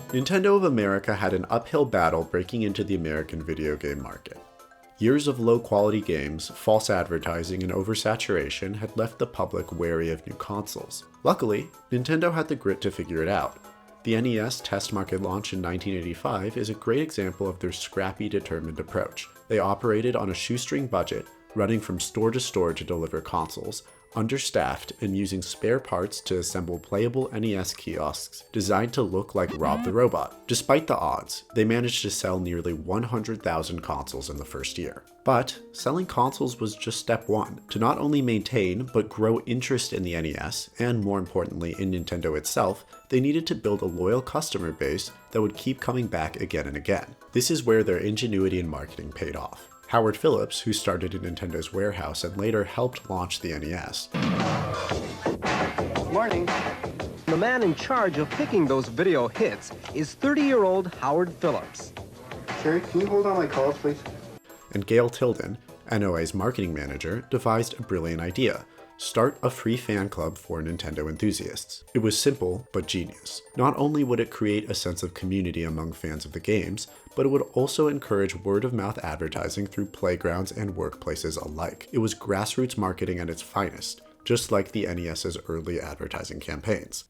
Nintendo of America had an uphill battle breaking into the American video game market. Years of low-quality games, false advertising, and oversaturation had left the public wary of new consoles. Luckily, Nintendo had the grit to figure it out. The NES test market launch in 1985 is a great example of their scrappy, determined approach. They operated on a shoestring budget, running from store to store to deliver consoles, understaffed and using spare parts to assemble playable NES kiosks designed to look like Rob the Robot. Despite the odds, they managed to sell nearly 100,000 consoles in the first year. But selling consoles was just step one. To not only maintain, but grow interest in the NES, and more importantly in Nintendo itself, they needed to build a loyal customer base that would keep coming back again and again. This is where their ingenuity in marketing paid off. Howard Phillips, who started in Nintendo's warehouse and later helped launch the NES. Good morning. The man in charge of picking those video hits is 30-year-old Howard Phillips. Sherry, can you hold on my calls, please? And Gail Tilden, NOA's marketing manager, devised a brilliant idea. Start a free fan club for Nintendo enthusiasts. It was simple, but genius. Not only would it create a sense of community among fans of the games, but it would also encourage word-of-mouth advertising through playgrounds and workplaces alike. It was grassroots marketing at its finest, just like the NES's early advertising campaigns.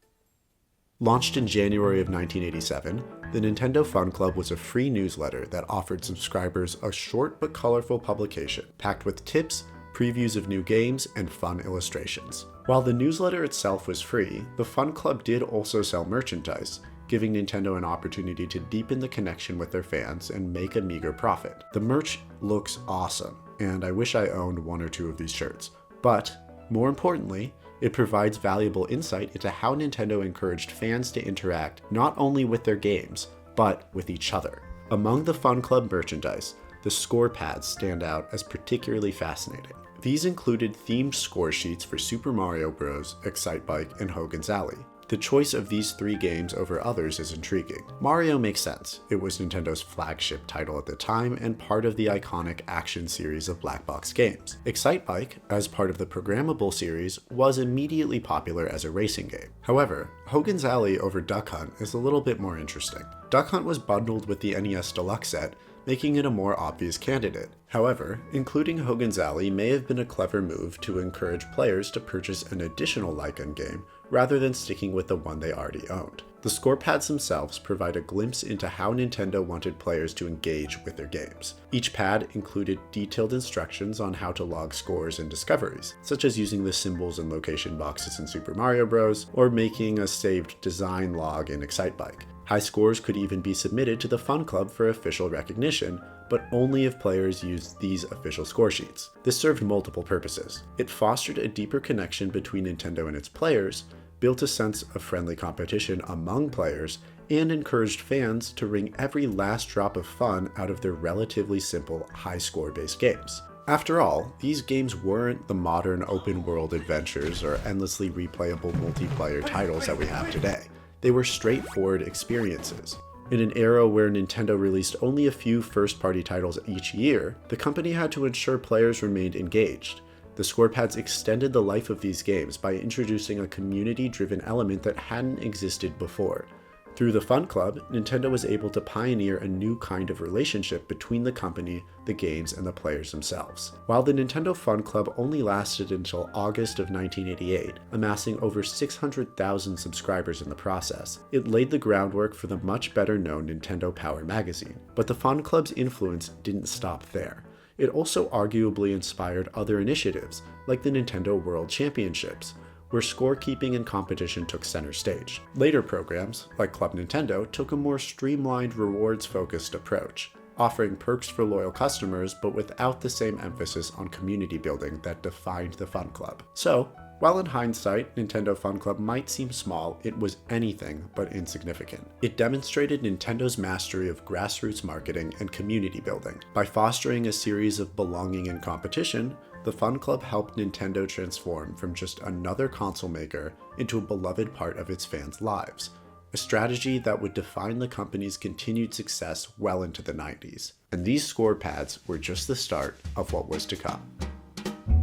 Launched in January of 1987, the Nintendo Fun Club was a free newsletter that offered subscribers a short but colorful publication, packed with tips, previews of new games, and fun illustrations. While the newsletter itself was free, the Fun Club did also sell merchandise, giving Nintendo an opportunity to deepen the connection with their fans and make a meager profit. The merch looks awesome, and I wish I owned one or two of these shirts. But, more importantly, it provides valuable insight into how Nintendo encouraged fans to interact not only with their games, but with each other. Among the Fun Club merchandise, the score pads stand out as particularly fascinating. These included themed score sheets for Super Mario Bros., Excitebike, and Hogan's Alley. The choice of these three games over others is intriguing. Mario makes sense. It was Nintendo's flagship title at the time and part of the iconic action series of black box games. Excitebike, as part of the programmable series, was immediately popular as a racing game. However, Hogan's Alley over Duck Hunt is a little bit more interesting. Duck Hunt was bundled with the NES Deluxe set, making it a more obvious candidate. However, including Hogan's Alley may have been a clever move to encourage players to purchase an additional Lycan game rather than sticking with the one they already owned. The score pads themselves provide a glimpse into how Nintendo wanted players to engage with their games. Each pad included detailed instructions on how to log scores and discoveries, such as using the symbols and location boxes in Super Mario Bros., or making a saved design log in Excitebike. High scores could even be submitted to the Fun Club for official recognition, but only if players used these official score sheets. This served multiple purposes. It fostered a deeper connection between Nintendo and its players, built a sense of friendly competition among players, and encouraged fans to wring every last drop of fun out of their relatively simple, high-score-based games. After all, these games weren't the modern open-world adventures or endlessly replayable multiplayer titles that we have today. They were straightforward experiences. In an era where Nintendo released only a few first-party titles each year, the company had to ensure players remained engaged. The score pads extended the life of these games by introducing a community-driven element that hadn't existed before. Through the Fun Club, Nintendo was able to pioneer a new kind of relationship between the company, the games, and the players themselves. While the Nintendo Fun Club only lasted until August of 1988, amassing over 600,000 subscribers in the process, it laid the groundwork for the much better-known Nintendo Power magazine. But the Fun Club's influence didn't stop there. It also arguably inspired other initiatives, like the Nintendo World Championships, where scorekeeping and competition took center stage. Later programs, like Club Nintendo, took a more streamlined, rewards-focused approach, offering perks for loyal customers but without the same emphasis on community building that defined the Fun Club. So, while in hindsight, Nintendo Fun Club might seem small, it was anything but insignificant. It demonstrated Nintendo's mastery of grassroots marketing and community building. By fostering a series of belonging and competition, the Fun Club helped Nintendo transform from just another console maker into a beloved part of its fans' lives, a strategy that would define the company's continued success well into the 90s. And these score pads were just the start of what was to come.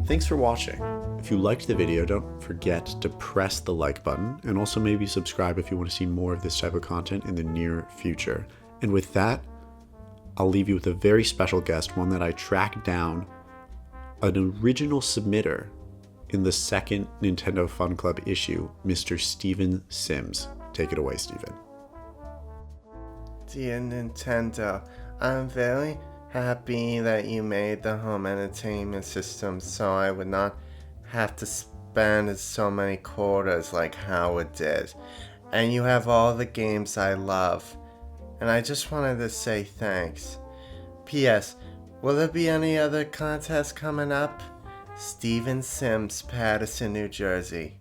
Thanks for watching. If you liked the video, don't forget to press the like button, and also maybe subscribe if you want to see more of this type of content in the near future. And with that, I'll leave you with a very special guest, one that I tracked down, an original submitter in the second Nintendo Fun Club issue, Mr. Steven Sims. Take it away, Steven. Dear Nintendo, I'm very happy that you made the home entertainment system so I would not have to spend so many quarters like Howard did. And you have all the games I love. And I just wanted to say thanks. P.S. Will there be any other contests coming up? Steven Sims, Paterson, New Jersey.